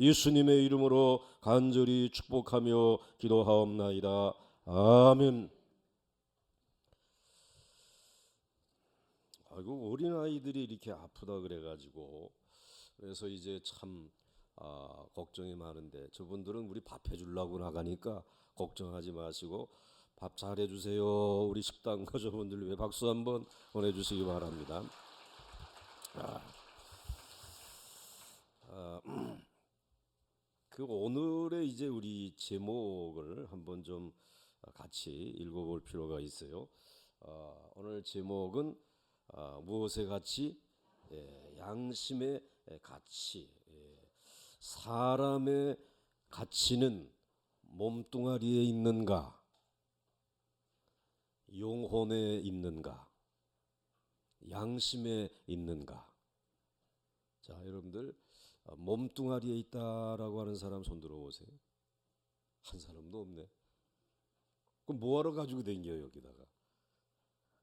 예수님의 이름으로 간절히 축복하며 기도하옵나이다. 아멘. 아이고, 어린아이들이 이렇게 아프다 그래가지고 그래서 이제 참 걱정이 많은데, 저분들은 우리 밥 해주려고 나가니까 걱정하지 마시고 밥 잘해주세요. 우리 식당 가족분들 위해 박수 한번 보내주시기 바랍니다. 그 오늘의 이제 우리 제목을 한번 좀 같이 읽어볼 필요가 있어요. 오늘 제목은 무엇의 가치? 양심의 가치. 사람의 가치는 몸뚱아리에 있는가? 영혼에 있는가? 양심에 있는가? 자, 여러분들 몸뚱아리에 있다라고 하는 사람 손 들어보세요. 한 사람도 없네. 그럼 뭐하러 가지고 댕겨요 여기다가?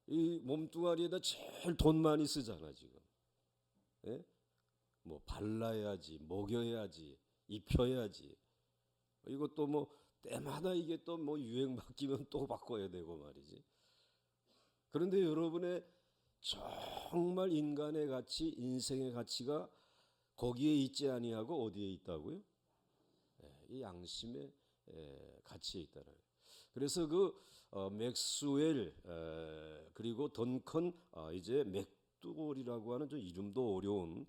이 몸뚱아리에다 제일 돈 많이 쓰잖아 지금. 예? 뭐 발라야지, 먹여야지, 입혀야지. 이것도 뭐 때마다 이게 또 뭐 유행 바뀌면 또 바꿔야 되고 말이지. 그런데 여러분의 정말 인간의 가치, 인생의 가치가 거기에 있지 아니하고 어디에 있다고요? 이 양심의 가치에 있다는. 그래서 그 맥스웰 그리고 던컨 이제 맥도월이라고 하는 좀 이름도 어려운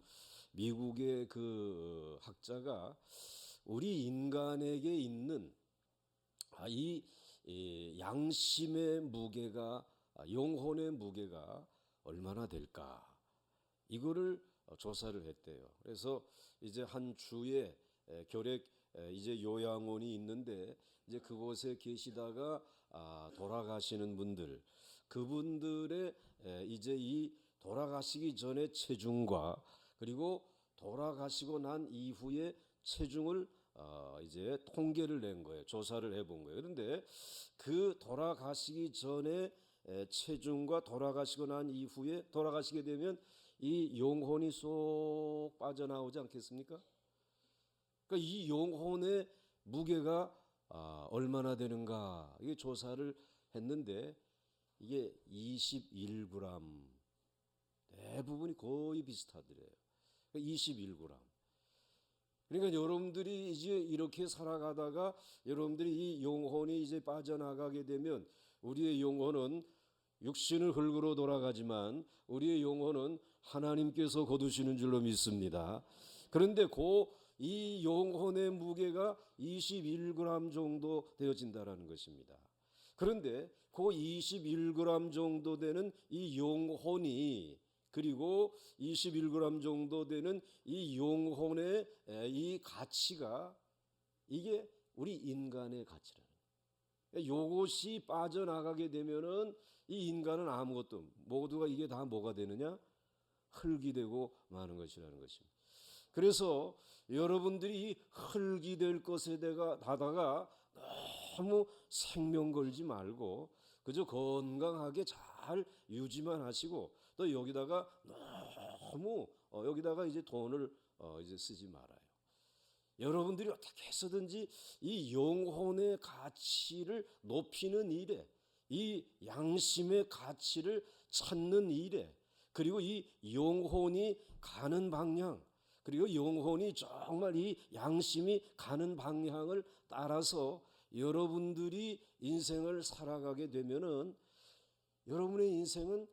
미국의 그 학자가 우리 인간에게 있는 이 양심의 무게가, 영혼의 무게가 얼마나 될까, 이거를 조사를 했대요. 그래서 이제 한 주에 결핵 이제 요양원이 있는데 이제 그곳에 계시다가 돌아가시는 분들, 그분들의 이제 이 돌아가시기 전에 체중과 그리고 돌아가시고 난 이후에 체중을 이제 통계를 낸 거예요. 조사를 해본 거예요. 그런데 그 돌아가시기 전에 체중과 돌아가시고 난 이후에 돌아가시게 되면 이 영혼이 쏙 빠져나오지 않겠습니까? 그러니까 이 영혼의 무게가 얼마나 되는가, 이게 조사를 했는데 이게 21g, 대부분이 거의 비슷하더래요. 21g. 그러니까 여러분들이 이제 이렇게 살아가다가 여러분들이 이 영혼이 이제 빠져나가게 되면 우리의 영혼은 육신을 흙으로 돌아가지만 우리의 영혼은 하나님께서 거두시는 줄로 믿습니다. 그런데 이 영혼의 무게가 21g 정도 되어진다라는 것입니다. 그런데 그 21g 정도 되는 이 영혼이, 그리고 21g 정도 되는 이 영혼의 이 가치가, 이게 우리 인간의 가치라는 거예요. 요것이 빠져나가게 되면은 이 인간은 아무것도, 모두가 이게 다 뭐가 되느냐? 흙이 되고 마는 것이라는 것입니다. 그래서 여러분들이 이 흙이 될 것에 다다가 너무 생명 걸지 말고 그저 건강하게 잘 유지만 하시고, 또 여기다가 너무 여기다가 이제 돈을 이제 쓰지 말아요. 여러분들이 어떻게 해서든지 이 영혼의 가치를 높이는 일에, 이 양심의 가치를 찾는 일에, 그리고 이 영혼이 가는 방향, 그리고 영혼이 정말 이 양심이 가는 방향을 따라서 여러분들이 인생을 살아가게 되면은 여러분의 인생은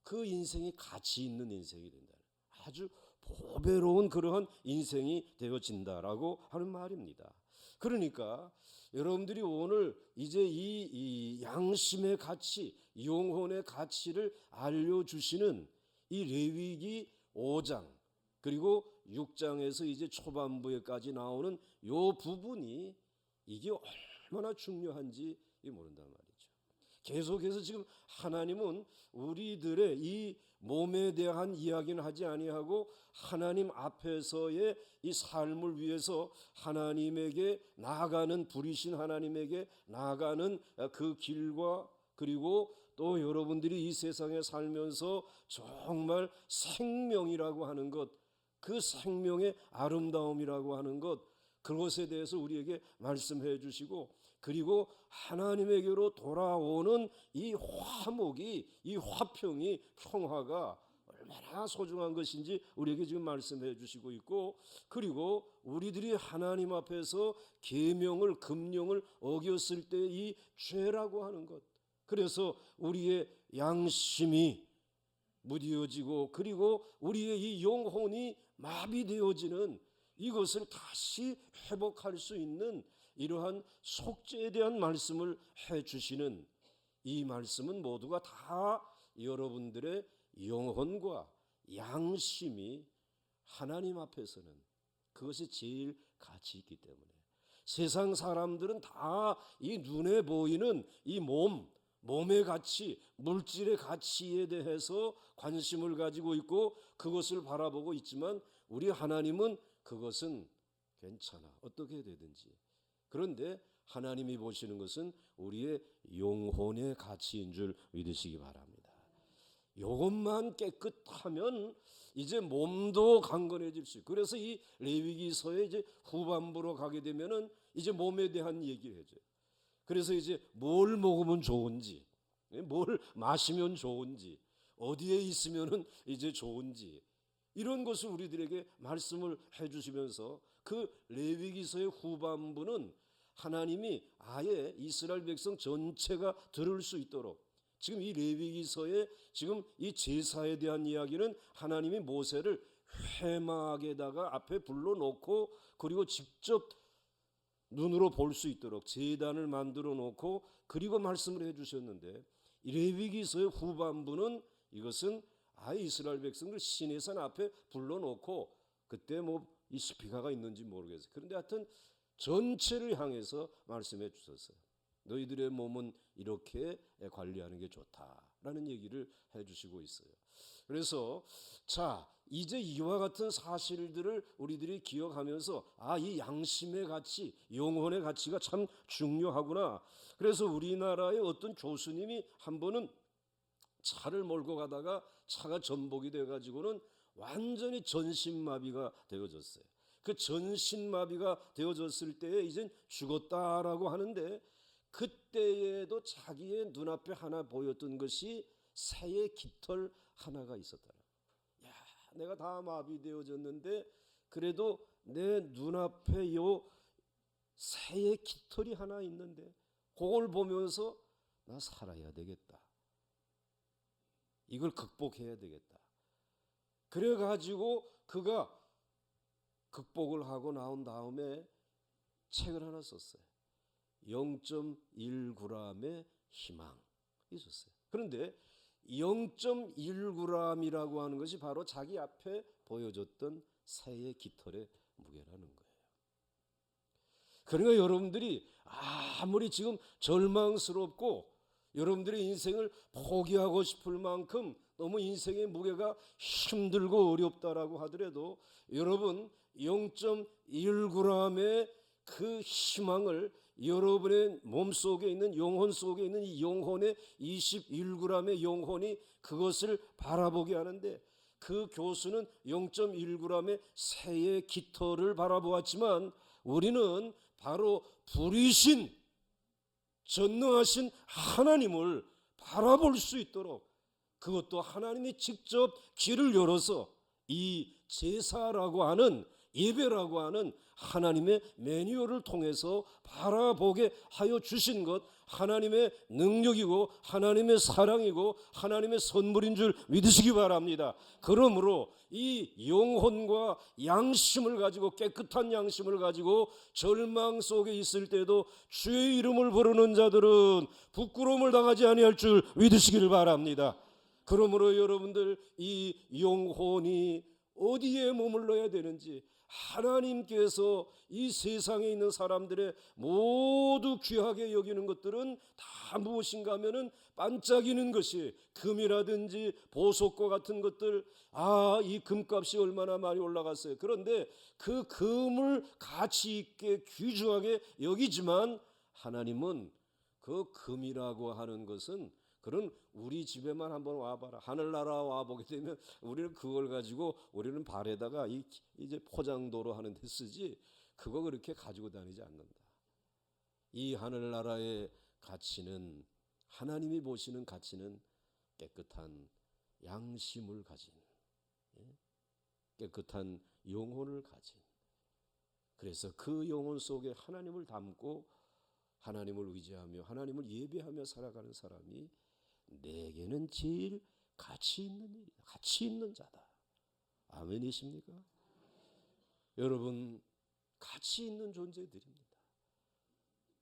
그 인생이 가치 있는 인생이 된다. 아주 보배로운 그러한 인생이 되어진다라고 하는 말입니다. 그러니까 여러분들이 오늘 이제 이 양심의 가치, 영혼의 가치를 알려주시는 이 레위기 5장 그리고 6장에서 이제 초반부에까지 나오는 요 부분이 이게 얼마나 중요한지 모른단 말이죠. 계속해서 지금 하나님은 우리들의 이 몸에 대한 이야기는 하지 아니하고 하나님 앞에서의 이 삶을 위해서 하나님에게 나아가는, 부리신 하나님에게 나아가는 그 길과, 그리고 또 여러분들이 이 세상에 살면서 정말 생명이라고 하는 것, 그 생명의 아름다움이라고 하는 것, 그것에 대해서 우리에게 말씀해 주시고, 그리고 하나님에게로 돌아오는 이 화목이, 이 화평이, 평화가 얼마나 소중한 것인지 우리에게 지금 말씀해 주시고 있고, 그리고 우리들이 하나님 앞에서 계명을, 금령을 어겼을 때 이 죄라고 하는 것, 그래서 우리의 양심이 무디어지고, 그리고 우리의 이 영혼이 마비되어지는 이것을 다시 회복할 수 있는 이러한 속죄에 대한 말씀을 해주시는 이 말씀은 모두가 다 여러분들의 영혼과 양심이 하나님 앞에서는 그것이 제일 가치 있기 때문에, 세상 사람들은 다 이 눈에 보이는 이 몸의 가치, 물질의 가치에 대해서 관심을 가지고 있고 그것을 바라보고 있지만, 우리 하나님은 그것은 괜찮아, 어떻게 되든지. 그런데 하나님이 보시는 것은 우리의 영혼의 가치인 줄 믿으시기 바랍니다. 이것만 깨끗하면 이제 몸도 강건해질 수 있고, 그래서 이 레위기서의 이제 후반부로 가게 되면은 이제 몸에 대한 얘기를 해줘요. 그래서 이제 뭘 먹으면 좋은지, 뭘 마시면 좋은지, 어디에 있으면은 이제 좋은지, 이런 것을 우리들에게 말씀을 해주시면서, 그 레위기서의 후반부는 하나님이 아예 이스라엘 백성 전체가 들을 수 있도록, 지금 이 레위기서의 지금 이 제사에 대한 이야기는 하나님이 모세를 회막에다가 앞에 불러놓고, 그리고 직접 눈으로 볼 수 있도록 제단을 만들어 놓고 그리고 말씀을 해주셨는데, 이 레위기서의 후반부는 이것은 아예 이스라엘 백성들 시내산 앞에 불러놓고, 그때 뭐 이 스피커가 있는지 모르겠어요. 그런데 하여튼 전체를 향해서 말씀해 주셨어요. 너희들의 몸은 이렇게 관리하는 게 좋다라는 얘기를 해주시고 있어요. 그래서 자, 이제 이와 같은 사실들을 우리들이 기억하면서, 아, 이 양심의 가치, 영혼의 가치가 참 중요하구나. 그래서 우리나라의 어떤 교수님이 한 번은 차를 몰고 가다가 차가 전복이 돼가지고는 완전히 전신마비가 되어졌어요. 그 전신마비가 되어졌을 때에 이젠 죽었다라고 하는데, 그때에도 자기의 눈앞에 하나 보였던 것이 새의 깃털 하나가 있었다. 야, 내가 다 마비되어졌는데 그래도 내 눈앞에 요 새의 깃털이 하나 있는데, 그걸 보면서 나 살아야 되겠다, 이걸 극복해야 되겠다. 그래가지고 그가 극복을 하고 나온 다음에 책을 하나 썼어요. 0.1g의 희망 있었어요. 그런데 0.1g이라고 하는 것이 바로 자기 앞에 보여줬던 새의 깃털의 무게라는 거예요. 그러니까 여러분들이 아무리 지금 절망스럽고 여러분들의 인생을 포기하고 싶을 만큼 너무 인생의 무게가 힘들고 어렵다라고 하더라도, 여러분 0.1g의 그 희망을 여러분의 몸속에 있는, 영혼 속에 있는 이 영혼의 21g의 영혼이 그것을 바라보게 하는데, 그 교수는 0.1g의 새의 깃털을 바라보았지만 우리는 바로 불이신 전능하신 하나님을 바라볼 수 있도록, 그것도 하나님이 직접 길을 열어서 이 제사라고 하는, 예배라고 하는 하나님의 매뉴얼을 통해서 바라보게 하여 주신 것, 하나님의 능력이고 하나님의 사랑이고 하나님의 선물인 줄 믿으시기 바랍니다. 그러므로 이 영혼과 양심을 가지고, 깨끗한 양심을 가지고 절망 속에 있을 때도 주의 이름을 부르는 자들은 부끄러움을 당하지 아니할 줄 믿으시기를 바랍니다. 그러므로 여러분들 이 영혼이 어디에 머물러야 되는지, 하나님께서 이 세상에 있는 사람들의 모두 귀하게 여기는 것들은 다 무엇인가 하면은 반짝이는 것이 금이라든지 보석과 같은 것들, 이 금값이 얼마나 많이 올라갔어요. 그런데 그 금을 가치 있게 귀중하게 여기지만, 하나님은 그 금이라고 하는 것은 그런 우리 집에만 한번 와봐라. 하늘나라 와보게 되면 우리는 그걸 가지고 우리는 발에다가 이제 포장도로 하는 데 쓰지 그거 그렇게 가지고 다니지 않는다. 이 하늘나라의 가치는 하나님이 보시는 가치는 깨끗한 양심을 가진 깨끗한 영혼을 가진 그래서 그 영혼 속에 하나님을 담고 하나님을 의지하며 하나님을 예배하며 살아가는 사람이 내게는 제일 가치 있는 일이다. 가치 있는 자다. 아멘이십니까? 여러분 가치 있는 존재들입니다.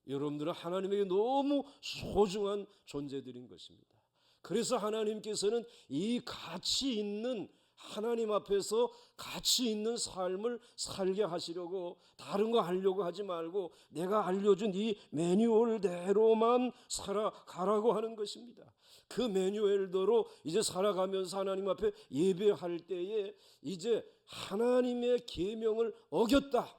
여러분들은 하나님에게 너무 소중한 존재들인 것입니다. 그래서 하나님께서는 이 가치 있는 하나님 앞에서 가치 있는 삶을 살게 하시려고 다른 거 하려고 하지 말고 내가 알려준 이 매뉴얼대로만 살아가라고 하는 것입니다. 그 매뉴얼대로 이제 살아가면서 하나님 앞에 예배할 때에 이제 하나님의 계명을 어겼다.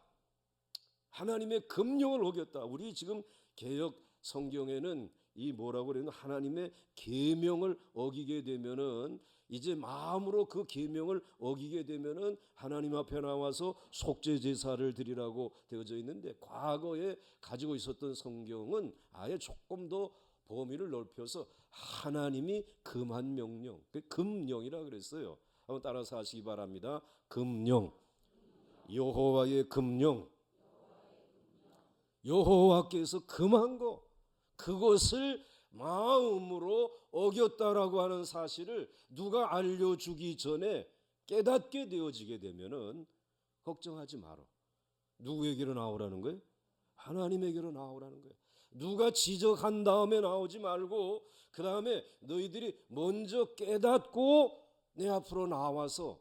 하나님의 금령을 어겼다. 우리 지금 개역 성경에는 이 뭐라고 그래요? 하나님의 계명을 어기게 되면은 이제 마음으로 그 계명을 어기게 되면은 하나님 앞에 나와서 속죄 제사를 드리라고 되어져 있는데 과거에 가지고 있었던 성경은 아예 조금 더 범위를 넓혀서 하나님이 금한 명령, 금령이라 그랬어요. 한번 따라서 하시기 바랍니다. 금령, 여호와의 금령, 여호와께서 금한 거 그것을 마음으로 어겼다라고 하는 사실을 누가 알려주기 전에 깨닫게 되어지게 되면은 걱정하지 마라. 누구에게로 나오라는 거예요? 하나님에게로 나오라는 거예요. 누가 지적한 다음에 나오지 말고 그 다음에 너희들이 먼저 깨닫고 내 앞으로 나와서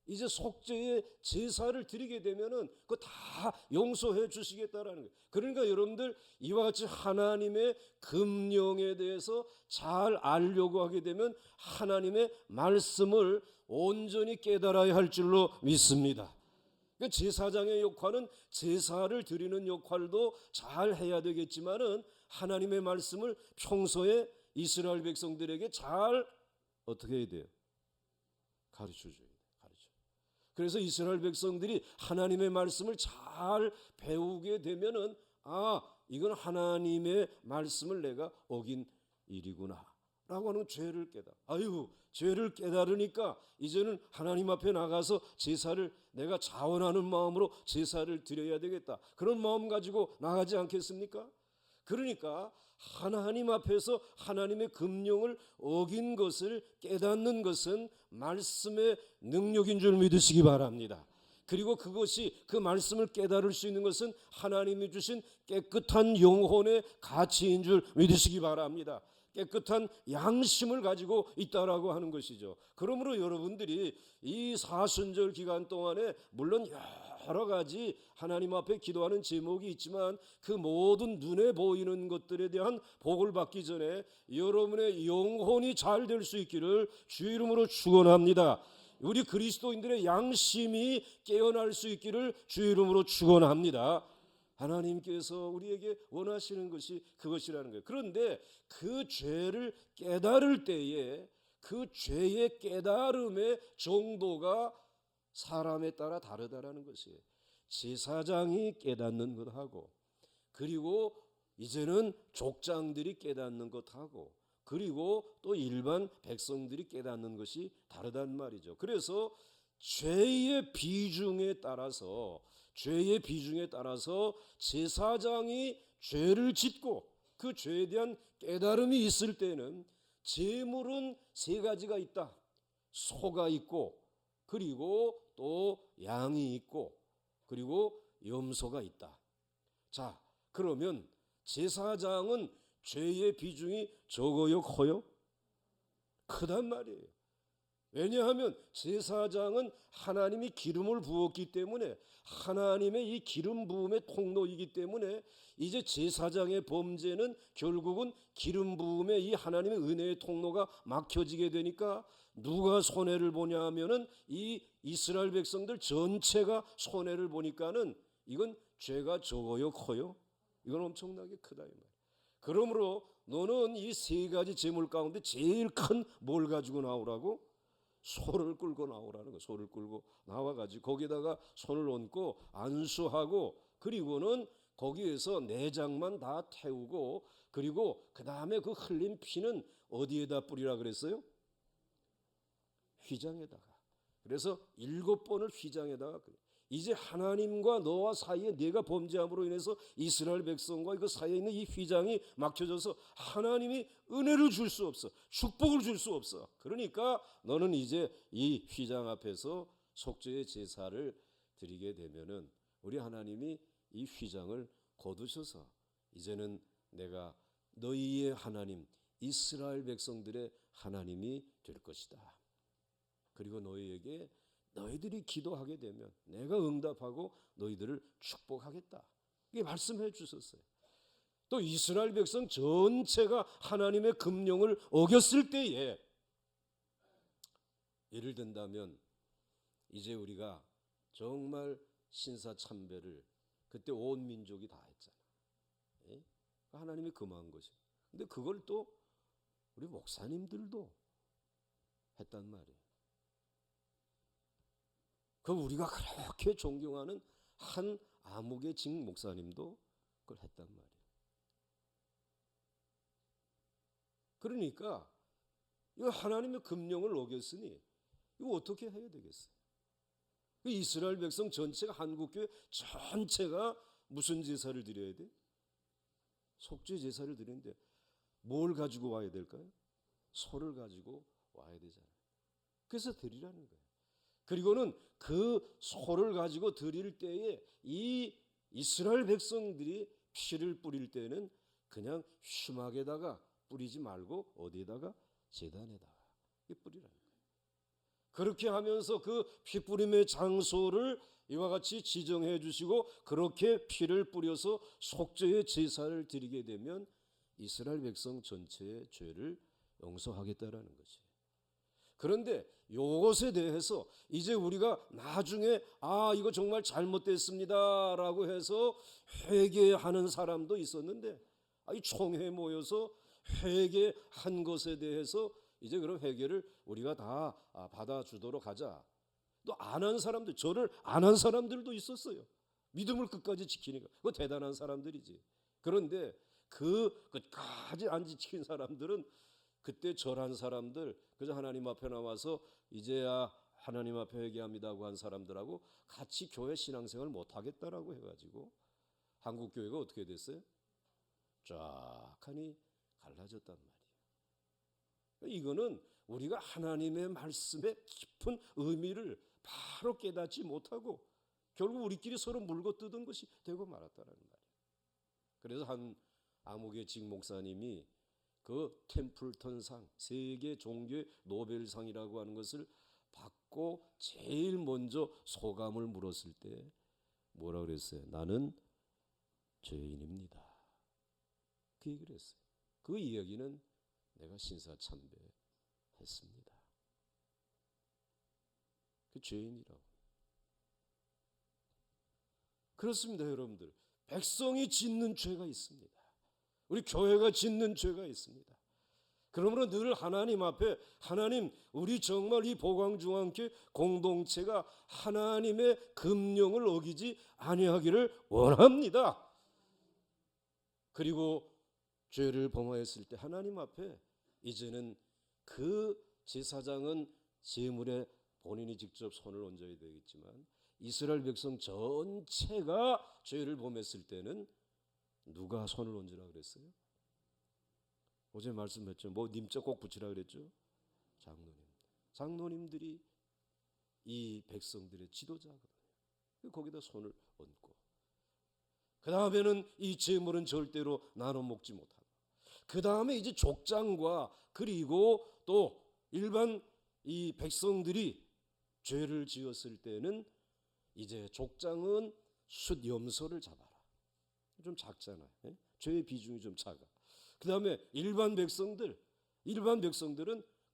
이제 속죄의 제사를 드리게 되면은 그거 다 용서해 주시겠다라는 거예요. 그러니까 여러분들 이와 같이 하나님의 금령에 대해서 잘 알려고 하게 되면 하나님의 말씀을 온전히 깨달아야 할 줄로 믿습니다. 그러니까 제사장의 역할은 제사를 드리는 역할도 잘 해야 되겠지만은 하나님의 말씀을 평소에 이스라엘 백성들에게 잘 어떻게 해야 돼요? 가르쳐 줘야 돼요. 그래서 이스라엘 백성들이 하나님의 말씀을 잘 배우게 되면은 이건 하나님의 말씀을 내가 어긴 일이구나 라고 하는 죄를 깨달아. 죄를 깨달으니까 이제는 하나님 앞에 나가서 제사를 내가 자원하는 마음으로 제사를 드려야 되겠다. 그런 마음 가지고 나가지 않겠습니까? 그러니까 하나님 앞에서 하나님의 금령을 어긴 것을 깨닫는 것은 말씀의 능력인 줄 믿으시기 바랍니다. 그리고 그것이 그 말씀을 깨달을 수 있는 것은 하나님이 주신 깨끗한 영혼의 가치인 줄 믿으시기 바랍니다. 깨끗한 양심을 가지고 있다라고 하는 것이죠. 그러므로 여러분들이 이 사순절 기간 동안에 물론 여러 가지 하나님 앞에 기도하는 제목이 있지만 그 모든 눈에 보이는 것들에 대한 복을 받기 전에 여러분의 영혼이 잘 될 수 있기를 주의 이름으로 축원합니다. 우리 그리스도인들의 양심이 깨어날 수 있기를 주의 이름으로 축원합니다. 하나님께서 우리에게 원하시는 것이 그것이라는 거예요. 그런데 그 죄를 깨달을 때에 그 죄의 깨달음의 정도가 사람에 따라 다르다라는 것이에요. 제사장이 깨닫는 것하고 그리고 이제는 족장들이 깨닫는 것하고 그리고 또 일반 백성들이 깨닫는 것이 다르단 말이죠. 그래서 죄의 비중에 따라서 제사장이 죄를 짓고 그 죄에 대한 깨달음이 있을 때는 제물은 세 가지가 있다. 소가 있고 그리고 또 양이 있고 그리고 염소가 있다. 자, 그러면 제사장은 죄의 비중이 적어요, 커요? 크단 말이에요. 왜냐하면 제사장은 하나님이 기름을 부었기 때문에 하나님의 이 기름 부음의 통로이기 때문에 이제 제사장의 범죄는 결국은 기름 부음의 이 하나님의 은혜의 통로가 막혀지게 되니까 누가 손해를 보냐 하면은 이 이스라엘 백성들 전체가 손해를 보니까는 이건 죄가 적어요, 커요? 이건 엄청나게 크다 이 말이에요. 그러므로 너는 이 세 가지 제물 가운데 제일 큰 뭘 가지고 나오라고? 소를 끌고 나오라는 거. 소를 끌고 나와가지고 거기다가 손을 얹고 안수하고, 그리고는 거기에서 내장만 다 태우고, 그리고 그 다음에 그 흘린 피는 어디에다 뿌리라 그랬어요? 휘장에다가. 그래서 7번을 휘장에다가. 이제 하나님과 너와 사이에 네가 범죄함으로 인해서 이스라엘 백성과 그 사이에 있는 이 휘장이 막혀져서 하나님이 은혜를 줄 수 없어, 축복을 줄 수 없어. 그러니까 너는 이제 이 휘장 앞에서 속죄의 제사를 드리게 되면은 우리 하나님이 이 휘장을 거두셔서 이제는 내가 너희의 하나님, 이스라엘 백성들의 하나님이 될 것이다. 그리고 너희에게 너희들이 기도하게 되면 내가 응답하고 너희들을 축복하겠다. 이게 말씀해 주셨어요. 또 이스라엘 백성 전체가 하나님의 금령을 어겼을 때에, 예를 든다면 이제 우리가 정말 신사참배를 그때 온 민족이 다 했잖아. 예? 하나님이 금한 것이. 근데 그걸 또 우리 목사님들도 했단 말이에요. 그 우리가 그렇게 존경하는 한 아무개 직 목사님도 그걸 했단 말이에요. 그러니까 이거 하나님의 금령을 어겼으니 이거 어떻게 해야 되겠어요? 이스라엘 백성 전체가, 한국교회 전체가 무슨 제사를 드려야 돼? 속죄 제사를 드리는데 뭘 가지고 와야 될까요? 소를 가지고 와야 되잖아요. 그래서 드리라는 거예요. 그리고는 그 소를 가지고 드릴 때에 이 이스라엘 백성들이 피를 뿌릴 때는 그냥 휘막에다가 뿌리지 말고 어디에다가? 제단에다가 뿌리라는 거예요. 그렇게 하면서 그 피 뿌림의 장소를 이와 같이 지정해 주시고 그렇게 피를 뿌려서 속죄의 제사를 드리게 되면 이스라엘 백성 전체의 죄를 용서하겠다라는 거지. 그런데 이것에 대해서 이제 우리가 나중에 이거 정말 잘못됐습니다라고 해서 회개하는 사람도 있었는데, 이 총회 모여서 회개한 것에 대해서 이제 그런 회개를 우리가 다 받아주도록 하자. 또 안 한 사람들, 저를 안 한 사람들도 있었어요. 믿음을 끝까지 지키니까 그거 대단한 사람들이지. 그런데 그 끝까지 안 지킨 사람들은 그때 절한 사람들, 그저 하나님 앞에 나와서 이제야 하나님 앞에 회개합니다고 한 사람들하고 같이 교회 신앙생활 못하겠다라고 해가지고 한국 교회가 어떻게 됐어요? 쫙 하니 갈라졌단 말이에요. 이거는 우리가 하나님의 말씀의 깊은 의미를 바로 깨닫지 못하고 결국 우리끼리 서로 물고 뜯은 것이 되고 말았다라는 말이에요. 그래서 한 아무개 직 목사님이 그 템플턴상, 세계 종교의 노벨상이라고 하는 것을 받고 제일 먼저 소감을 물었을 때 뭐라 그랬어요? 나는 죄인입니다. 그 얘기를 했어요. 그 이야기는 내가 신사참배했습니다. 그 죄인이라고. 그렇습니다, 여러분들. 백성이 짓는 죄가 있습니다. 우리 교회가 짓는 죄가 있습니다. 그러므로 늘 하나님 앞에, 하나님, 우리 정말 이 보광중앙교회 공동체가 하나님의 금령을 어기지 아니하기를 원합니다. 그리고 죄를 범하였을 때 하나님 앞에 이제는 그 제사장은 제물에 본인이 직접 손을 얹어야 되겠지만 이스라엘 백성 전체가 죄를 범했을 때는 누가 손을 얹으라 그랬어요? 어제 말씀했죠. 뭐 님자 꼭 붙이라 그랬죠? 장로님. 장로님들이 이 백성들의 지도자거든요. 거기다 손을 얹고 그 다음에는 이 제물은 절대로 나눠 먹지 못하고 그 다음에 이제 족장과 그리고 또 일반 이 백성들이 죄를 지었을 때는 이제 족장은 숫 염소를 잡아라. 좀 작잖아요. 죄의 비중이 좀 작아. 그 다음에 일반 백성들은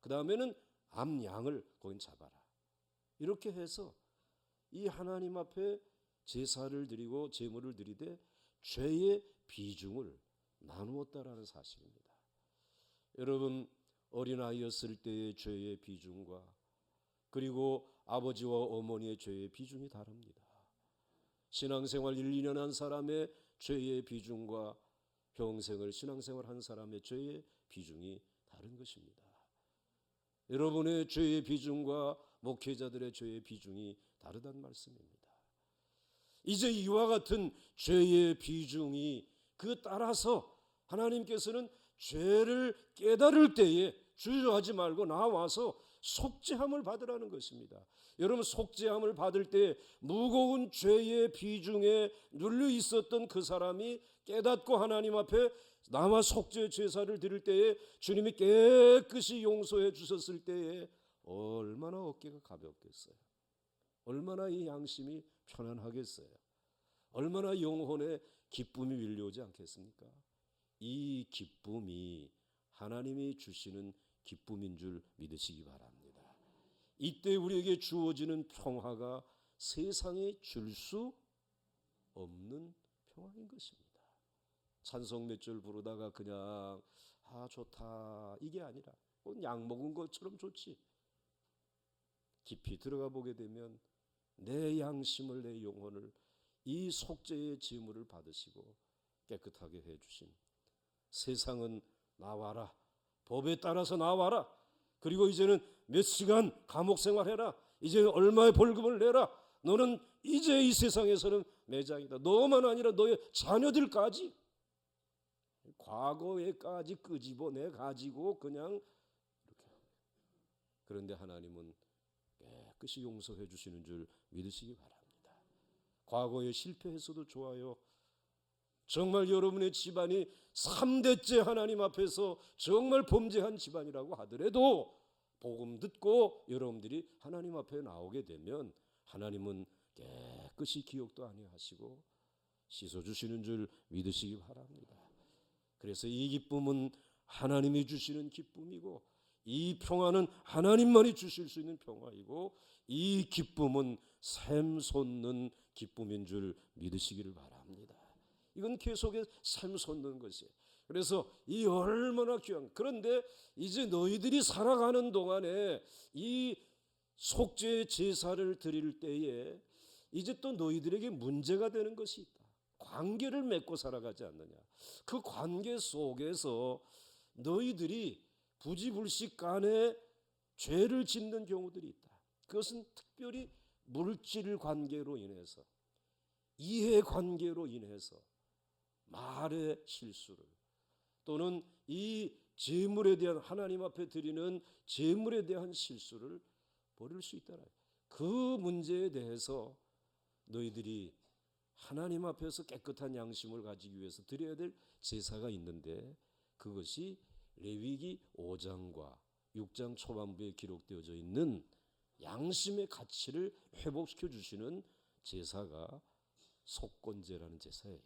그 다음에는 암양을 거긴 잡아라. 이렇게 해서 이 하나님 앞에 제사를 드리고 제물을 드리되 죄의 비중을 나누었다라는 사실입니다. 여러분, 어린아이였을 때의 죄의 비중과 그리고 아버지와 어머니의 죄의 비중이 다릅니다. 신앙생활 1, 2년 한 사람의 죄의 비중과 평생을 신앙생활 한 사람의 죄의 비중이 다른 것입니다. 여러분의 죄의 비중과 목회자들의 죄의 비중이 다르다는 말씀입니다. 이제 이와 같은 죄의 비중이 그 따라서 하나님께서는 죄를 깨달을 때에 주저하지 말고 나와서 속죄함을 받으라는 것입니다. 여러분, 속죄함을 받을 때 무거운 죄의 비중에 눌려 있었던 그 사람이 깨닫고 하나님 앞에 나와 속죄 제사를 드릴 때에 주님이 깨끗이 용서해 주셨을 때에 얼마나 어깨가 가볍겠어요. 얼마나 이 양심이 편안하겠어요. 얼마나 영혼에 기쁨이 밀려오지 않겠습니까? 이 기쁨이 하나님이 주시는 기쁨인 줄 믿으시기 바랍니다. 이때 우리에게 주어지는 평화가 세상에 줄 수 없는 평화인 것입니다. 찬송 몇 절 부르다가 그냥 좋다 이게 아니라 약 먹은 것처럼 좋지. 깊이 들어가 보게 되면 내 양심을, 내 영혼을 이 속죄의 제물을 받으시고 깨끗하게 해주신, 세상은 나와라, 법에 따라서 나와라, 그리고 이제는 몇 시간 감옥 생활해라, 이제는 얼마의 벌금을 내라, 너는 이제 이 세상에서는 매장이다. 너만 아니라 너의 자녀들까지 과거에까지 끄집어내 가지고 그냥 이렇게. 그런데 하나님은 깨끗이 용서해 주시는 줄 믿으시기 바랍니다. 과거에 실패했어도 좋아요. 정말 여러분의 집안이 3대째 하나님 앞에서 정말 범죄한 집안이라고 하더라도 복음 듣고 여러분들이 하나님 앞에 나오게 되면 하나님은 깨끗이 기억도 아니하시고 씻어주시는 줄 믿으시기 바랍니다. 그래서 이 기쁨은 하나님이 주시는 기쁨이고, 이 평화는 하나님만이 주실 수 있는 평화이고, 이 기쁨은 샘솟는 기쁨인 줄 믿으시기를 바랍니다. 이건 계속해서 샘솟는 것이에요. 그래서 이 얼마나 귀한, 그런데 이제 너희들이 살아가는 동안에 이 속죄 제사를 드릴 때에 이제 또 너희들에게 문제가 되는 것이 있다. 관계를 맺고 살아가지 않느냐. 그 관계 속에서 너희들이 부지불식 간에 죄를 짓는 경우들이 있다. 그것은 특별히 물질 관계로 인해서, 이해 관계로 인해서 말의 실수를, 또는 이 제물에 대한, 하나님 앞에 드리는 제물에 대한 실수를 벌일 수 있다. 그 문제에 대해서 너희들이 하나님 앞에서 깨끗한 양심을 가지기 위해서 드려야 될 제사가 있는데, 그것이 레위기 5장과 6장 초반부에 기록되어져 있는 양심의 가치를 회복시켜 주시는 제사가 속건제라는 제사예요.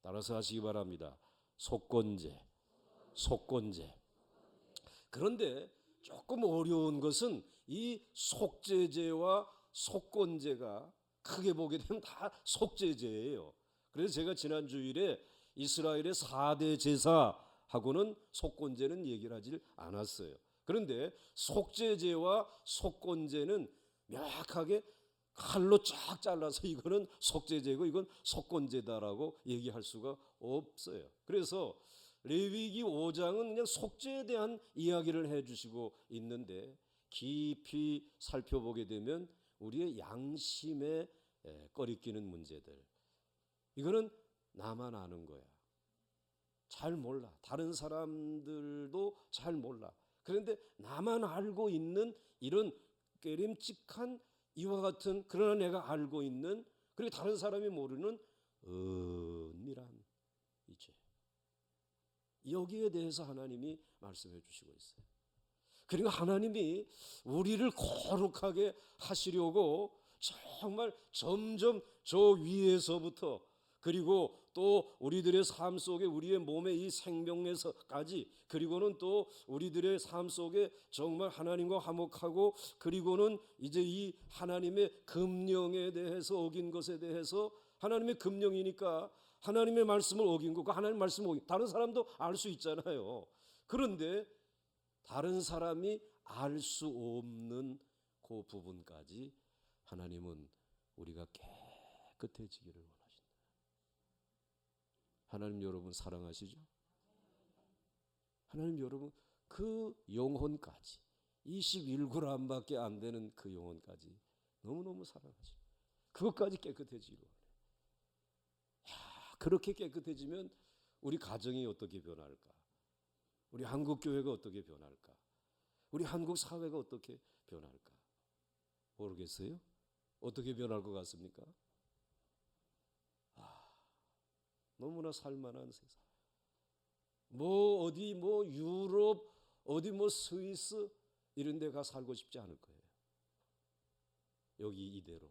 따라서 하시기 바랍니다. 속건제. 그런데 조금 어려운 것은 이 속죄제와 속건제가 크게 보게 되면 다 속죄제예요. 그래서 제가 지난 주일에 이스라엘의 4대 제사하고는 속건제는 얘기를 하지 않았어요. 그런데 속죄제와 속건제는 명확하게 칼로 쫙 잘라서 이거는 속죄제고 이건 속건제다라고 얘기할 수가 없어요. 그래서 레위기 5장은 그냥 속죄에 대한 이야기를 해주시고 있는데, 깊이 살펴보게 되면 우리의 양심에 꺼리끼는 문제들, 이거는 나만 아는 거야. 잘 몰라. 다른 사람들도 잘 몰라. 그런데 나만 알고 있는 이런 꾀림칙한 이와 같은, 그러나 내가 알고 있는, 그리고 다른 사람이 모르는 은밀한 이 죄, 여기에 대해서 하나님이 말씀해 주시고 있어요. 그리고 하나님이 우리를 거룩하게 하시려고 정말 점점 저 위에서부터, 그리고 또 우리들의 삶 속에, 우리의 몸의 이 생명에서까지, 그리고는 또 우리들의 삶 속에 정말 하나님과 화목하고, 그리고는 이제 이 하나님의 금령에 대해서 어긴 것에 대해서 하나님의 금령이니까 하나님의 말씀을 어긴 거고 하나님의 말씀을 어긴 다른 사람도 알 수 있잖아요. 그런데 다른 사람이 알 수 없는 그 부분까지 하나님은 우리가 깨끗해지기를 원하신다. 하나님 여러분 사랑하시죠? 하나님 여러분 그 영혼까지 21g밖에 안 되는 그 영혼까지 너무너무 사랑하시죠. 그것까지 깨끗해지기를 원해요. 그렇게 깨끗해지면 우리 가정이 어떻게 변할까? 우리 한국 교회가 어떻게 변할까? 우리 한국 사회가 어떻게 변할까? 모르겠어요? 어떻게 변할 것 같습니까? 너무나 살만한 세상. 뭐 어디 뭐 유럽 어디 뭐 스위스 이런 데 가 살고 싶지 않을 거예요. 여기 이대로.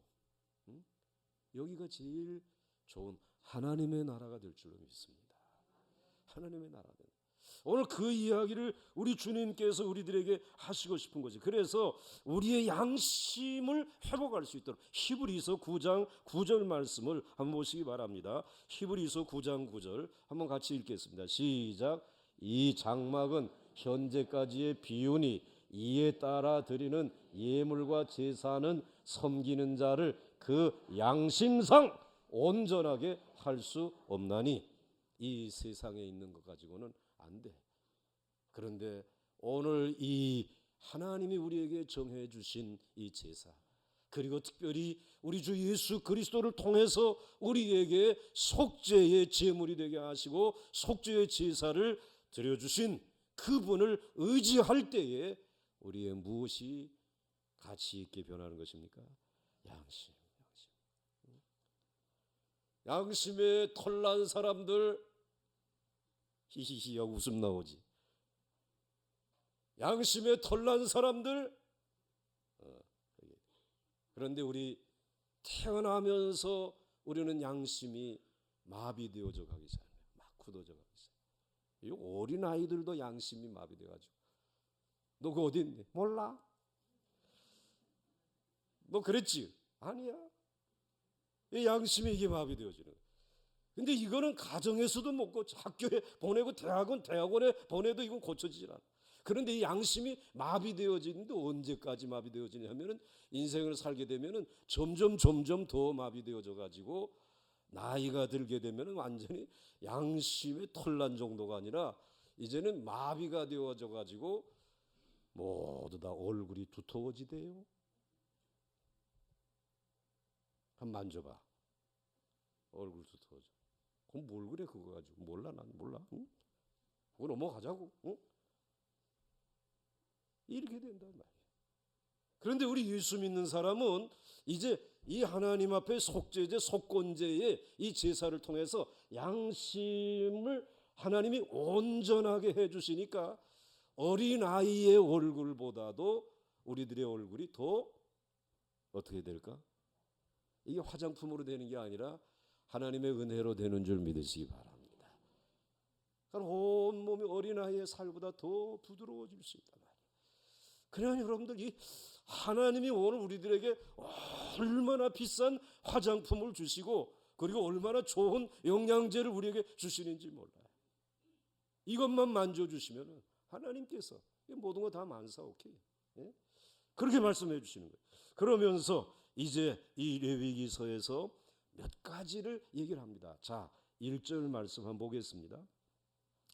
여기가 제일 좋은 하나님의 나라가 될 줄로 믿습니다. 하나님의 나라는 오늘 그 이야기를 우리 주님께서 우리들에게 하시고 싶은 거지. 그래서 우리의 양심을 회복할 수 있도록 히브리서 9장 9절 말씀을 한번 보시기 바랍니다. 히브리서 9장 9절 한번 같이 읽겠습니다. 시작. 이 장막은 현재까지의 비유니 이에 따라 드리는 예물과 제사는 섬기는 자를 그 양심상 온전하게 할 수 없나니 이 세상에 있는 것 가지고는 안 돼. 그런데 오늘 이 하나님이 우리에게 정해 주신 이 제사 그리고 특별히 우리 주 예수 그리스도를 통해서 우리에게 속죄의 제물이 되게 하시고 속죄의 제사를 드려주신 그분을 의지할 때에 우리의 무엇이 가치 있게 변하는 것입니까? 양심. 양심에 털난 사람들 히히히 하고 웃음 나오지. 양심에 털난 사람들 그런데 우리 태어나면서 우리는 양심이 마비되어져 가기 전에 막 굳어져 가기 전에 이 어린 아이들도 양심이 마비돼가지고 너 그 어디 있니? 몰라? 너 그랬지? 아니야. 이 양심이 이게 마비되어지는 거야. 근데 이거는 가정에서도 못 고쳐. 학교에 보내고 대학원에 보내도 이건 고쳐지질 않아. 그런데 이 양심이 마비되어지는데 언제까지 마비되어지냐면은 인생을 살게 되면은 점점 더 마비되어져 가지고 나이가 들게 되면은 완전히 양심의 털난 정도가 아니라 이제는 마비가 되어져 가지고 모두 다 얼굴이 두터워지대요. 한번 만져봐. 얼굴 두터워져. 그럼 뭘 그래 그거 가지고. 몰라 난 몰라. 응? 그거 넘어가자고. 응? 이렇게 된단 말이야. 그런데 우리 예수 믿는 사람은 이제 이 하나님 앞에 속죄제 속건제의 이 제사를 통해서 양심을 하나님이 온전하게 해주시니까 어린아이의 얼굴보다도 우리들의 얼굴이 더 어떻게 될까? 이게 화장품으로 되는 게 아니라 하나님의 은혜로 되는 줄 믿으시기 바랍니다. 그러니까 온몸이 어린아이의 살보다 더 부드러워질 수 있단 말이에요. 그러나 여러분들 이 하나님이 오늘 우리들에게 얼마나 비싼 화장품을 주시고 그리고 얼마나 좋은 영양제를 우리에게 주시는지 몰라요. 이것만 만져주시면 하나님께서 모든 거 다 만사오케이. 예? 그렇게 말씀해 주시는 거예요. 그러면서 이제 이 레위기서에서 몇 가지를 얘기를 합니다. 자, 1절 말씀 한번 보겠습니다.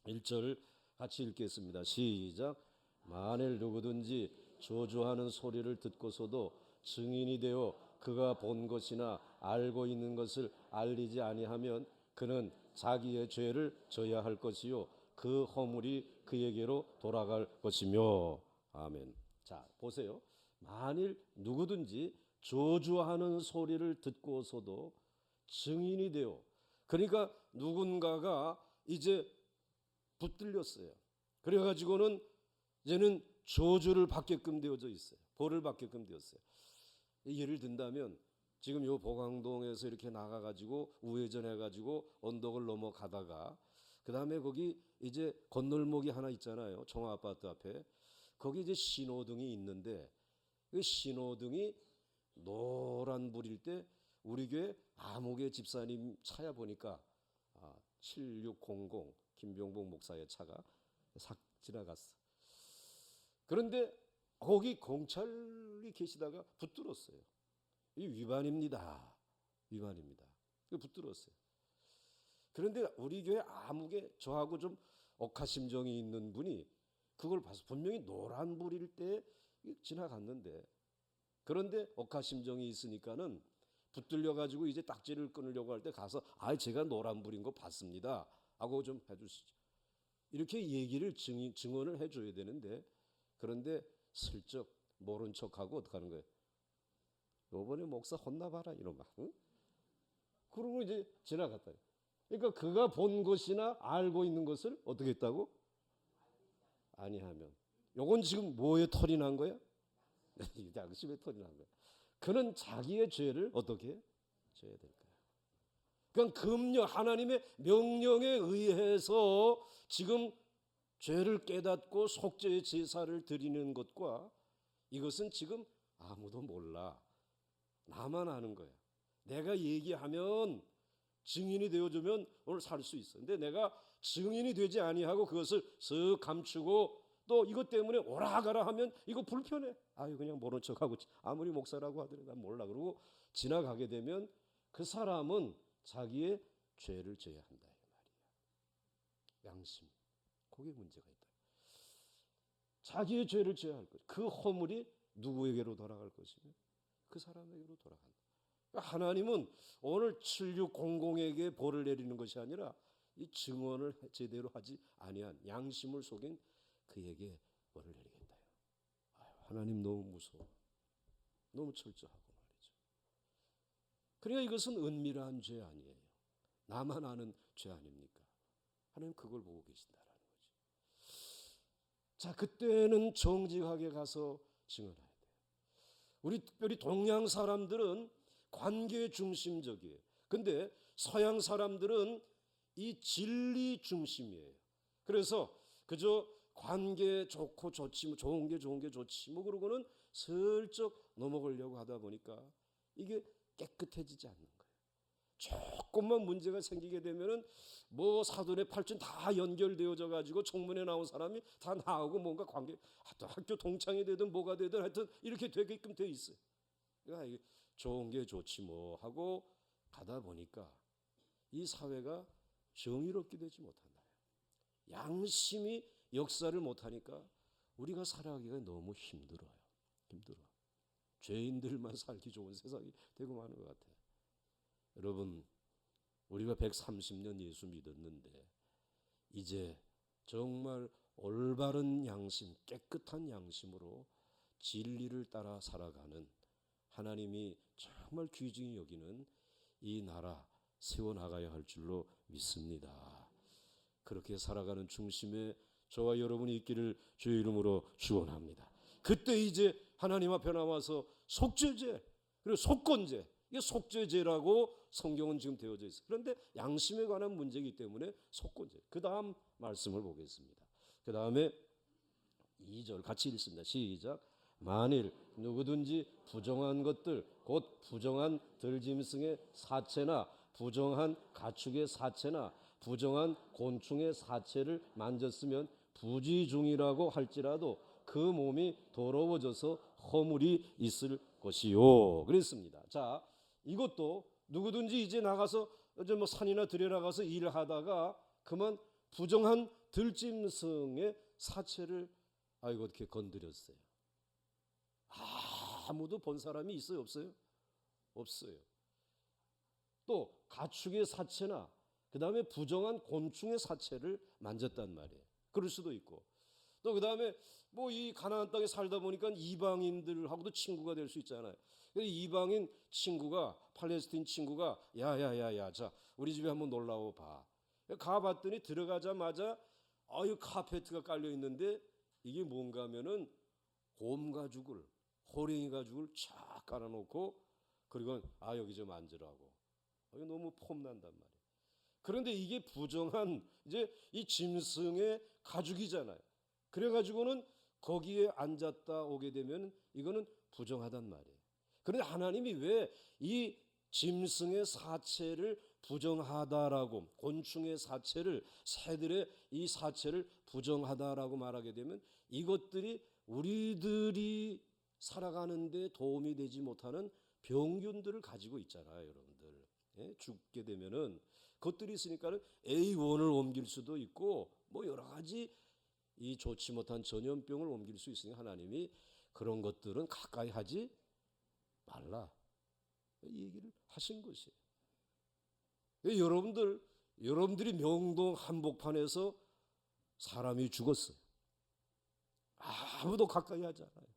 1절 같이 읽겠습니다. 시작. 만일 누구든지 저주하는 소리를 듣고서도 증인이 되어 그가 본 것이나 알고 있는 것을 알리지 아니하면 그는 자기의 죄를 져야 할 것이요 그 허물이 그에게로 돌아갈 것이며. 아멘. 자, 보세요. 만일 누구든지 저주하는 소리를 듣고서도 증인이 되어, 그러니까 누군가가 이제 붙들렸어요. 그래가지고는 이제는 저주를 받게끔 되어져 있어요. 벌을 받게끔 되었어요. 예를 든다면 지금 요 보강동에서 이렇게 나가가지고 우회전해가지고 언덕을 넘어가다가 그 다음에 거기 이제 건널목이 하나 있잖아요. 청아아파트 앞에. 거기 이제 신호등이 있는데 그 신호등이 노란불일 때 우리 교회 아무개 집사님 차야 보니까 7600 김병복 목사의 차가 싹 지나갔어. 그런데 거기 경찰이 계시다가 붙들었어요. 이 위반입니다. 위반입니다. 붙들었어요. 그런데 우리 교회 아무개 저하고 좀 억하심정이 있는 분이 그걸 봐서 분명히 노란불일 때 지나갔는데, 그런데 억하심정이 있으니까는 붙들려 가지고 이제 딱지를 끊으려고 할 때 가서 제가 노란불인 거 봤습니다 하고 좀 해주시죠. 이렇게 얘기를 증언을 해줘야 되는데, 그런데 슬쩍 모른 척하고 어떻게 하는 거예요? 요번에 목사 혼나봐라 이런 말. 응? 그러고 이제 지나갔다. 그러니까 그가 본 것이나 알고 있는 것을 어떻게 했다고? 아니하면. 요건 지금 뭐에 털이 난 거야? 양심에 털이 난 거야. 그는 자기의 죄를 어떻게 져야 될까요? 그러니까 하나님의 명령에 의해서 지금 죄를 깨닫고 속죄의 제사를 드리는 것과 이것은 지금 아무도 몰라. 나만 아는 거야. 내가 얘기하면 증인이 되어주면 오늘 살 수 있어. 근데 내가 증인이 되지 아니하고 그것을 쓱 감추고 또 이것 때문에 오라 가라 하면 이거 불편해. 그냥 모른 척하고 아무리 목사라고 하더라도 난 몰라. 그러고 지나가게 되면 그 사람은 자기의 죄를 져야 한다 이 말이야. 양심. 거기에 문제가 있다. 자기의 죄를 져야 할 것. 그 허물이 누구에게로 돌아갈 것이며 그 사람에게로 돌아간다. 하나님은 오늘 7600에게 벌을 내리는 것이 아니라 이 증언을 제대로 하지 아니한 양심을 속인 그에게 벌을 내리겠다. 하나님 너무 무서워. 너무 철저하고 말이죠. 그러니까 이것은 은밀한 죄 아니에요. 나만 아는 죄 아닙니까? 하나님 그걸 보고 계신다라는 거죠. 자, 그때는 정직하게 가서 증언해야 돼요. 우리 특별히 동양 사람들은 관계 중심적이에요. 근데 서양 사람들은 이 진리 중심이에요. 그래서 그저 관계 좋고 좋지, 뭐 좋은 게 좋지, 뭐 그러고는 슬쩍 넘어가려고 하다 보니까 이게 깨끗해지지 않는 거예요. 조금만 문제가 생기게 되면은 뭐 사돈의 팔촌 다 연결되어져 가지고 청문회 나온 사람이 다 나오고 뭔가 관계 학교 동창이 되든 뭐가 되든 하여튼 이렇게 되게끔 돼 있어요. 그러니까 좋은 게 좋지 뭐 하고 가다 보니까 이 사회가 정의롭게 되지 못한다. 양심이 역사를 못하니까 우리가 살아가기가 너무 힘들어요. 힘들어. 죄인들만 살기 좋은 세상이 되고 마는 것 같아요. 여러분, 우리가 130년 예수 믿었는데 이제 정말 올바른 양심, 깨끗한 양심으로 진리를 따라 살아가는 하나님이 정말 귀중히 여기는 이 나라 세워나가야 할 줄로 믿습니다. 그렇게 살아가는 중심에 저와 여러분이 있기를 주의 이름으로 축원합니다. 그때 이제 하나님 앞에 나와서 속죄죄 그리고 속건죄, 이게 속죄죄라고 성경은 지금 되어져 있어요. 그런데 양심에 관한 문제이기 때문에 속건죄. 그 다음 말씀을 보겠습니다. 그 다음에 2절 같이 읽습니다. 시작. 만일 누구든지 부정한 것들 곧 부정한 들짐승의 사체나 부정한 가축의 사체나 부정한 곤충의 사체를 만졌으면 부지중이라고 할지라도 그 몸이 더러워져서 허물이 있을 것이요. 그랬습니다. 자, 이것도 누구든지 이제 나가서 뭐 산이나 들에 나가서 일하다가 그만 부정한 들짐승의 사체를 어떻게 건드렸어요. 아무도 본 사람이 있어요, 없어요? 없어요. 또 가축의 사체나 그 다음에 부정한 곤충의 사체를 만졌단 말이에요. 그럴 수도 있고 또 그 다음에 뭐 이 가나안 땅에 살다 보니까 이방인들하고도 친구가 될 수 있잖아요. 이방인 친구가 팔레스틴 친구가 야야야야 자 우리 집에 한번 놀러와 봐. 가봤더니 들어가자마자 카페트가 깔려 있는데 이게 뭔가 하면은 곰 가죽을 호랭이 가죽을 쫙 깔아놓고 그리고 여기 좀 앉으라고. 이거 너무 폼난단 말이에요. 그런데 이게 부정한 이제 이 짐승의 가죽이잖아요. 그래가지고는 거기에 앉았다 오게 되면 이거는 부정하단 말이에요. 그런데 하나님이 왜 이 짐승의 사체를 부정하다라고, 곤충의 사체를, 새들의 이 사체를 부정하다라고 말하게 되면 이것들이 우리들이 살아가는 데 도움이 되지 못하는 병균들을 가지고 있잖아요, 여러분들. 예? 죽게 되면은 그것들이 있으니까는 A1을 옮길 수도 있고 뭐 여러 가지 이 좋지 못한 전염병을 옮길 수 있으니 하나님이 그런 것들은 가까이 하지 말라, 이 얘기를 하신 것이에요. 여러분들이 명동 한복판에서 사람이 죽었어요. 아무도 가까이 하지 않아요.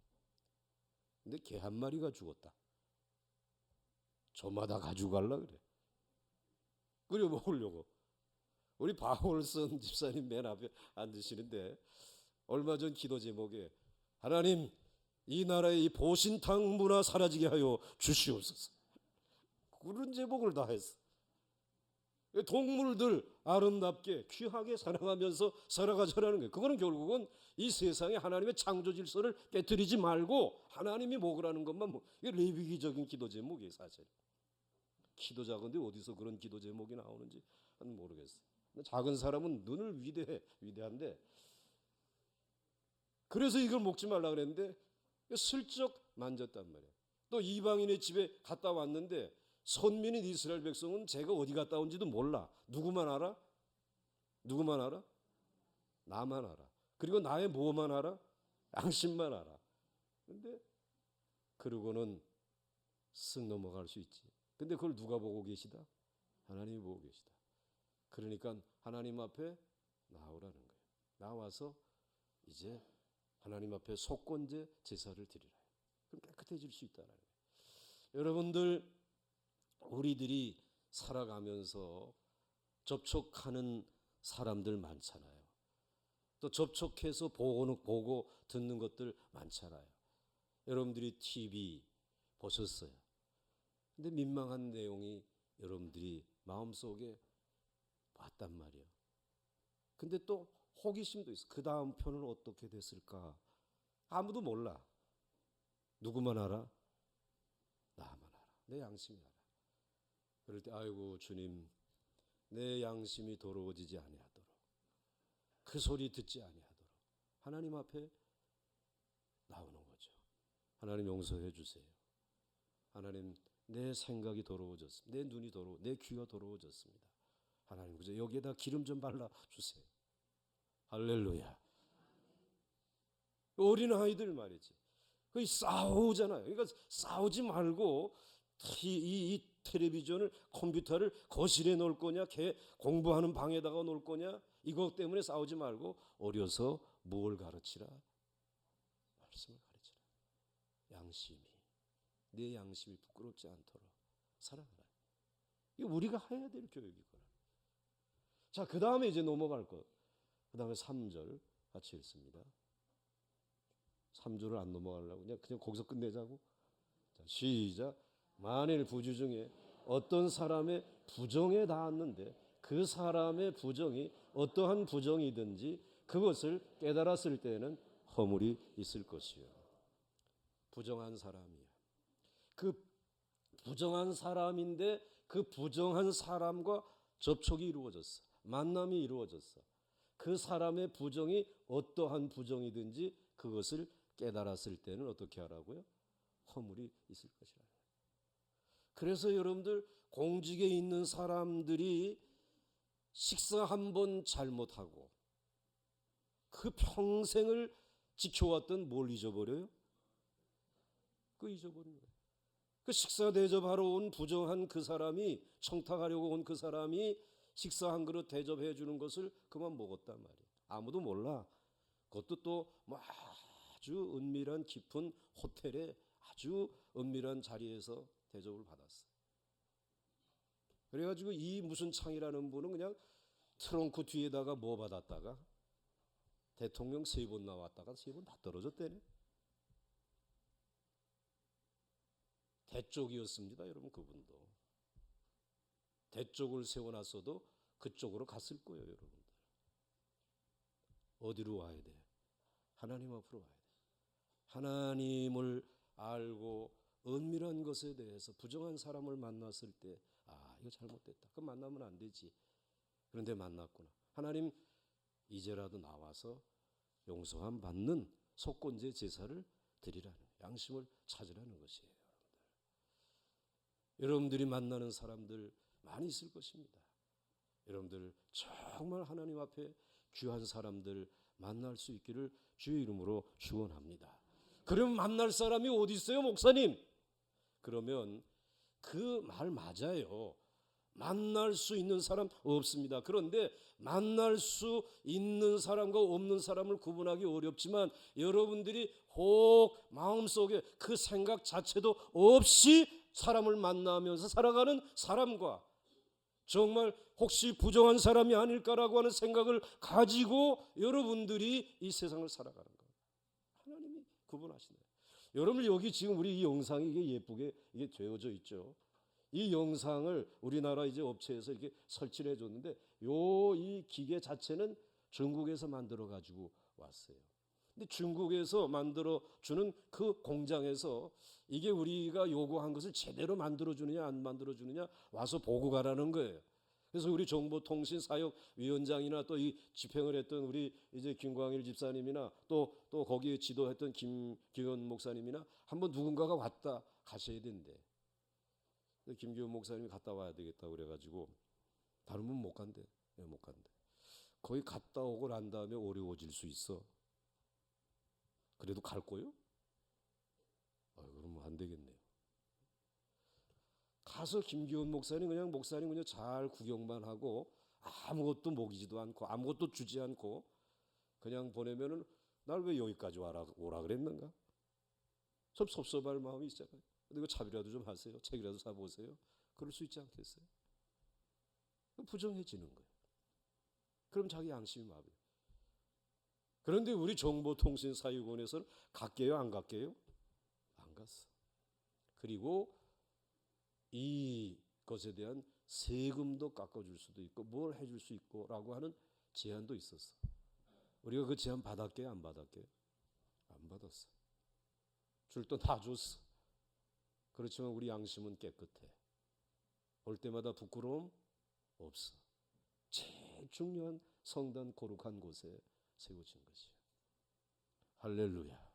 근데 개 한 마리가 죽었다. 저마다 가져갈라 그래. 끓여 먹으려고. 우리 바울선 집사님 맨 앞에 앉으시는데 얼마 전 기도 제목에 하나님 이 나라의 이 보신탕 문화 사라지게 하여 주시옵소서. 그런 제목을 다 했어. 동물들 아름답게 귀하게 사랑하면서 살아가자라는 거예요. 그거는 결국은 이 세상에 하나님의 창조 질서를 깨뜨리지 말고 하나님이 먹으라는 것만 이게 레위기적인 기도 제목이에요, 사실. 키도 작은데 어디서 그런 기도 제목이 나오는지 모르겠어요. 작은 사람은 눈을 위대한데 그래서 이걸 먹지 말라 그랬는데 슬쩍 만졌단 말이에요. 또 이방인의 집에 갔다 왔는데 선민인 이스라엘 백성은 제가 어디 갔다 온지도 몰라. 누구만 알아? 누구만 알아? 나만 알아. 그리고 나의 뭐만 알아? 양심만 알아. 근데 그러고는 쓱 넘어갈 수 있지. 근데 그걸 누가 보고 계시다? 하나님이 보고 계시다. 그러니까 하나님 앞에 나오라는 거예요. 나와서 이제 하나님 앞에 속건제 제사를 드리라. 그럼 깨끗해질 수 있다는 거예요. 여러분들 우리들이 살아가면서 접촉하는 사람들 많잖아요. 또 접촉해서 보고 듣는 것들 많잖아요. 여러분들이 TV 보셨어요. 근데 민망한 내용이 여러분들이 마음속에 왔단 말이에요. 근데 또 호기심도 있어. 그 다음 편은 어떻게 됐을까? 아무도 몰라. 누구만 알아? 나만 알아. 내 양심이 알아. 그럴 때 아이고 주님, 내 양심이 더러워지지 아니하도록, 그 소리 듣지 아니하도록 하나님 앞에 나오는 거죠. 하나님 용서해 주세요. 하나님 내 생각이 더러워졌습니다. 내 눈이 내 귀가 더러워졌습니다. 하나님 그저 여기에다 기름 좀 발라 주세요. 할렐루야. 어린 아이들 말이지. 거의 싸우잖아요. 그러니까 싸우지 말고 이 텔레비전을, 컴퓨터를 거실에 놓을 거냐, 공부하는 방에다가 놓을 거냐, 이것 때문에 싸우지 말고 어려서 뭘 가르치라? 말씀을 가르치라. 양심이, 내 양심이 부끄럽지 않도록 살아가라. 이게 우리가 해야 될 교육이구나. 자, 그 다음에 이제 넘어갈 것. 그 다음에 3절 같이 읽습니다. 3절을 안 넘어가려고 그냥 거기서 끝내자고. 자, 시작. 만일 부주 중에 어떤 사람의 부정에 닿았는데 그 사람의 부정이 어떠한 부정이든지 그것을 깨달았을 때에는 허물이 있을 것이요. 부정한 사람이야. 그 부정한 사람인데 그 부정한 사람과 접촉이 이루어졌어. 만남이 이루어졌어. 그 사람의 부정이 어떠한 부정이든지 그것을 깨달았을 때는 어떻게 하라고요? 허물이 있을 것이라. 그래서 여러분들 공직에 있는 사람들이 식사 한 번 잘못하고 그 평생을 지켜왔던 뭘 잊어버려요? 그 잊어버린 거예요. 그 식사 대접하러 온 부정한 그 사람이, 청탁하려고 온 그 사람이 식사 한 그릇 대접해 주는 것을 그만 먹었단 말이에요. 아무도 몰라. 그것도 또 뭐 아주 은밀한 깊은 호텔에 아주 은밀한 자리에서 대접을 받았어. 그래가지고 이 무슨 창이라는 분은 그냥 트렁크 뒤에다가 뭐 받았다가 대통령 3번 나왔다가 3번 다 떨어졌대네. 대쪽이었습니다, 여러분. 그분도 대쪽을 세워놨어도 그쪽으로 갔을 거예요, 여러분들. 어디로 와야 돼요? 하나님 앞으로 와야 돼요. 하나님을 알고 은밀한 것에 대해서 부정한 사람을 만났을 때 이거 잘못됐다. 그럼 만나면 안 되지. 그런데 만났구나. 하나님 이제라도 나와서 용서함 받는 속건제 제사를 드리라는, 양심을 찾으라는 것이에요. 여러분들이 만나는 사람들 많이 있을 것입니다. 여러분들 정말 하나님 앞에 귀한 사람들 만날 수 있기를 주의 이름으로 축원합니다. 그럼 만날 사람이 어디 있어요, 목사님? 그러면 그 말 맞아요. 만날 수 있는 사람 없습니다. 그런데 만날 수 있는 사람과 없는 사람을 구분하기 어렵지만 여러분들이 혹 마음속에 그 생각 자체도 없이 사람을 만나면서 살아가는 사람과 정말 혹시 부정한 사람이 아닐까라고 하는 생각을 가지고 여러분들이 이 세상을 살아가는 거예요. 하나님이 구분하시네요. 여러분 여기 지금 우리 이 영상이 이게 예쁘게 이게 되어져 있죠. 이 영상을 우리나라 이제 업체에서 이렇게 설치를 해줬는데 이 기계 자체는 중국에서 만들어 가지고 왔어요. 근데 중국에서 만들어 주는 그 공장에서 이게 우리가 요구한 것을 제대로 만들어 주느냐 안 만들어 주느냐 와서 보고 가라는 거예요. 그래서 우리 정보통신사역위원장이나 또 이 집행을 했던 우리 이제 김광일 집사님이나 또 거기에 지도했던 김기현 목사님이나 한번 누군가가 왔다 가셔야 된대. 김기현 목사님이 갔다 와야 되겠다고 그래가지고 다른 분 못 간대. 못 간대. 거기 갔다 오고 난 다음에 어려워질 수 있어. 그래도 갈 거요? 그러면 안 되겠네요. 가서 김기현 목사님 그냥 잘 구경만 하고 아무것도 먹이지도 않고 아무것도 주지 않고 그냥 보내면은 날 왜 여기까지 오라 그랬는가? 좀 섭섭할 마음이 있잖아요. 근데 이거 차비라도 좀 하세요. 책이라도 사보세요. 그럴 수 있지 않겠어요? 부정해지는 거예요. 그럼 자기 양심이 마비. 그런데 우리 정보통신사육원에서는 갈게요, 안 갈게요? 안 갔어. 그리고 이것에 대한 세금도 깎아줄 수도 있고 뭘 해줄 수 있고 라고 하는 제안도 있었어. 우리가 그 제안 받았게요, 안 받았게요? 안 받았어. 줄 돈 다 줬어. 그렇지만 우리 양심은 깨끗해. 볼 때마다 부끄러움 없어. 제일 중요한 성단 거룩한 곳에 세워진 것이에요. 할렐루야.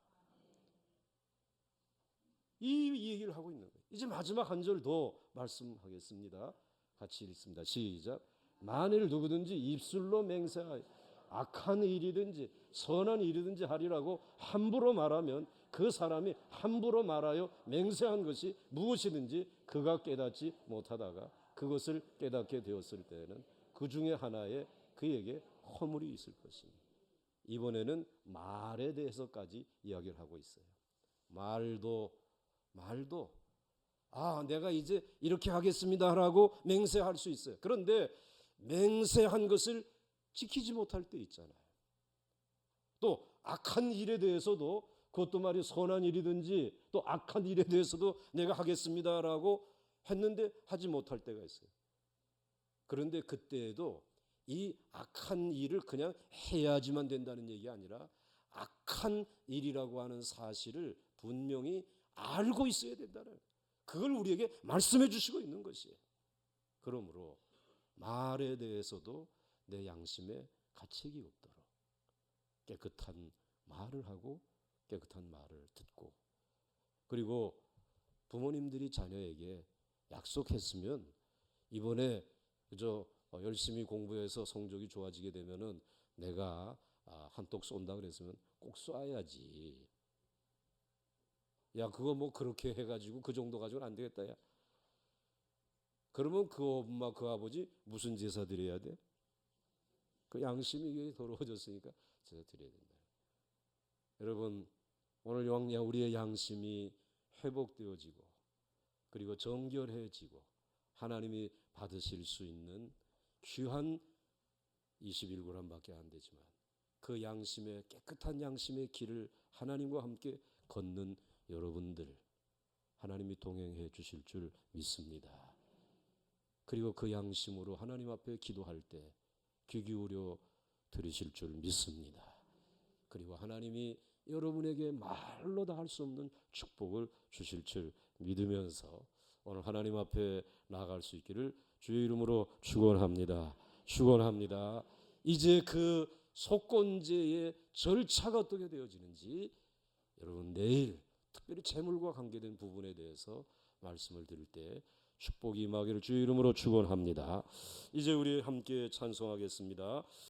이 얘기를 하고 있는 거예요. 이제 마지막 한 절 더 말씀하겠습니다. 같이 읽습니다. 시작. 만일 누구든지 입술로 맹세하여 악한 일이든지 선한 일이든지 하리라고 함부로 말하면 그 사람이 함부로 말하여 맹세한 것이 무엇이든지 그가 깨닫지 못하다가 그것을 깨닫게 되었을 때에는 그 중에 하나에 그에게 허물이 있을 것입니다. 이번에는 말에 대해서까지 이야기를 하고 있어요. 말도 내가 이제 이렇게 하겠습니다라고 맹세할 수 있어요. 그런데 맹세한 것을 지키지 못할 때 있잖아요. 또 악한 일에 대해서도 그것도 말이 선한 일이든지 또 악한 일에 대해서도 내가 하겠습니다라고 했는데 하지 못할 때가 있어요. 그런데 그때에도 이 악한 일을 그냥 해야지만 된다는 얘기가 아니라 악한 일이라고 하는 사실을 분명히 알고 있어야 된다는, 그걸 우리에게 말씀해 주시고 있는 것이에요. 그러므로 말에 대해서도 내 양심에 가책이 없도록 깨끗한 말을 하고 깨끗한 말을 듣고, 그리고 부모님들이 자녀에게 약속했으면 이번에 열심히 공부해서 성적이 좋아지게 되면은 내가 한턱 쏜다 그랬으면 꼭 쏴야지. 야, 그거 뭐 그렇게 해가지고 그 정도 가지고는 안 되겠다. 야. 그러면 그 엄마 그 아버지 무슨 제사 드려야 돼? 그 양심이 더러워졌으니까 제사 드려야 된다. 여러분 오늘 우리의 양심이 회복되어지고 그리고 정결해지고 하나님이 받으실 수 있는 귀한 21g밖에 안 되지만 그 양심의 깨끗한 양심의 길을 하나님과 함께 걷는 여러분들 하나님이 동행해 주실 줄 믿습니다. 그리고 그 양심으로 하나님 앞에 기도할 때 귀 기울여 들으실 줄 믿습니다. 그리고 하나님이 여러분에게 말로 다 할 수 없는 축복을 주실 줄 믿으면서 오늘 하나님 앞에 나아갈 수 있기를 주의 이름으로 축원합니다. 축원합니다. 이제 그 속건제의 절차가 어떻게 되어지는지 여러분 내일 특별히 재물과 관계된 부분에 대해서 말씀을 드릴 때 축복이 임하기를 주의 이름으로 축원합니다. 이제 우리 함께 찬송하겠습니다.